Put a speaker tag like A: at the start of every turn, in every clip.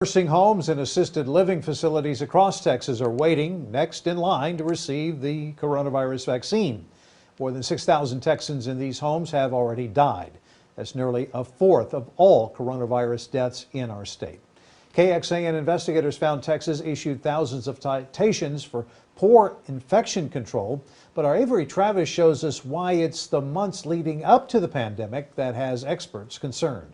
A: Nursing homes and assisted living facilities across Texas are waiting next in line to receive the coronavirus vaccine. More than 6,000 Texans in these homes have already died. That's nearly a fourth of all coronavirus deaths in our state. KXAN investigators found Texas issued thousands of citations for poor infection control, but our Avery Travis shows us why it's the months leading up to the pandemic that has experts concerned.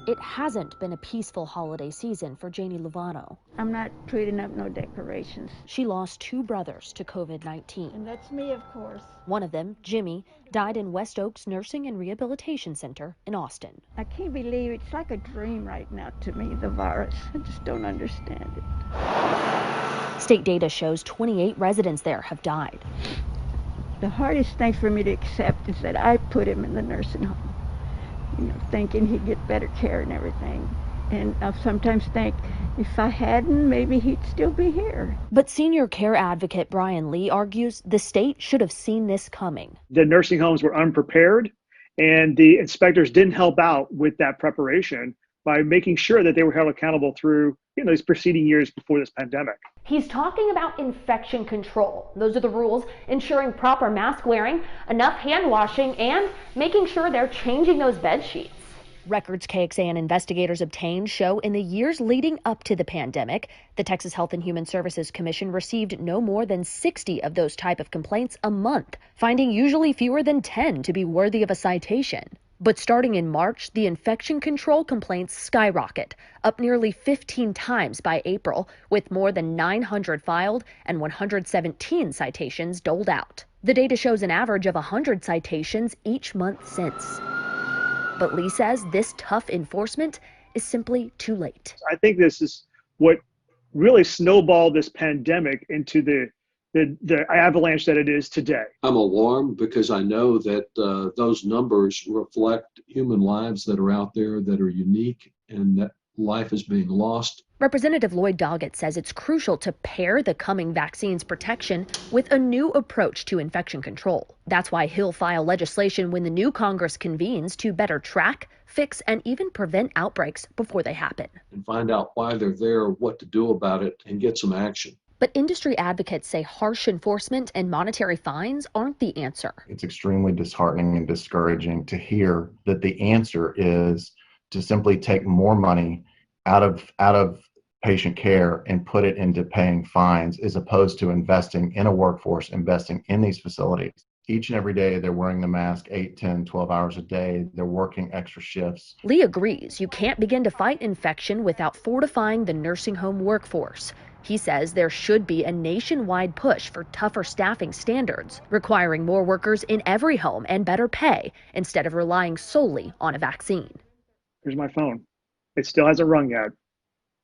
B: It hasn't been a peaceful holiday season for Janie Lovano.
C: I'm not putting up no decorations.
B: She lost two brothers to COVID-19.
C: And that's me, of course.
B: One of them, Jimmy, died in West Oaks Nursing and Rehabilitation Center in Austin.
C: I can't believe it's like a dream right now to me, the virus. I just don't understand it.
B: State data shows 28 residents there have died.
C: The hardest thing for me to accept is that I put him in the nursing home. Thinking he'd get better care and everything. And I sometimes think if I hadn't, maybe he'd still be here.
B: But senior care advocate Brian Lee argues the state should have seen this coming.
D: The nursing homes were unprepared, and the inspectors didn't help out with that preparation by making sure that they were held accountable through these preceding years before this pandemic.
E: He's talking about infection control. Those are the rules, ensuring proper mask wearing, enough hand washing, and making sure they're changing those bed sheets.
B: Records KXAN investigators obtained show in the years leading up to the pandemic, the Texas Health and Human Services Commission received no more than 60 of those type of complaints a month, finding usually fewer than 10 to be worthy of a citation. But starting in March, the infection control complaints skyrocket, up nearly 15 times by April, with more than 900 filed and 117 citations doled out. The data shows an average of 100 citations each month since. But Lee says this tough enforcement is simply too late.
D: I think this is what really snowballed this pandemic into the avalanche that it is today.
F: I'm alarmed because I know that those numbers reflect human lives that are out there that are unique and that life is being lost.
B: Representative Lloyd Doggett says it's crucial to pair the coming vaccine's protection with a new approach to infection control. That's why he'll file legislation when the new Congress convenes to better track, fix, and even prevent outbreaks before they happen.
F: And find out why they're there, what to do about it, and get some action.
B: But industry advocates say harsh enforcement and monetary fines aren't the answer.
G: It's extremely disheartening and discouraging to hear that the answer is to simply take more money out of patient care and put it into paying fines, as opposed to investing in a workforce, investing in these facilities. Each and every day they're wearing the mask 8, 10, 12 hours a day. They're working extra shifts.
B: Lee agrees you can't begin to fight infection without fortifying the nursing home workforce. He says there should be a nationwide push for tougher staffing standards, requiring more workers in every home and better pay instead of relying solely on a vaccine.
D: Here's my phone. It still hasn't rung yet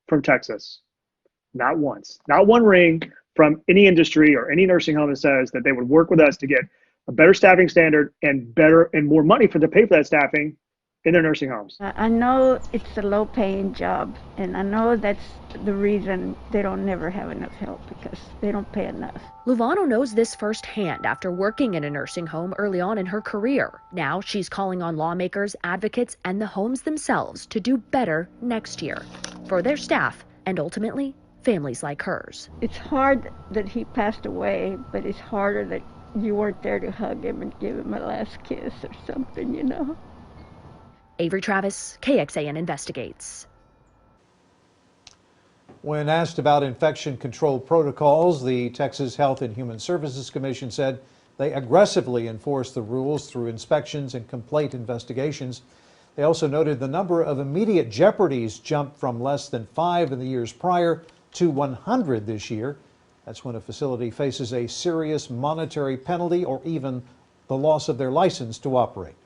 D: from Texas. Not once. Not one ring from any industry or any nursing home that says that they would work with us to get a better staffing standard and better and more money to pay for that staffing in their nursing homes.
C: I know it's a low-paying job, and I know that's the reason they don't never have enough help, because they don't pay enough.
B: Lovano knows this firsthand after working in a nursing home early on in her career. Now she's calling on lawmakers, advocates, and the homes themselves to do better next year for their staff and ultimately families like hers.
C: It's hard that he passed away, but it's harder that you weren't there to hug him and give him a last kiss or something,
B: Avery Travis, KXAN Investigates.
A: When asked about infection control protocols, the Texas Health and Human Services Commission said they aggressively enforce the rules through inspections and complaint investigations. They also noted the number of immediate jeopardies jumped from less than 5 in the years prior to 100 this year. That's when a facility faces a serious monetary penalty or even the loss of their license to operate.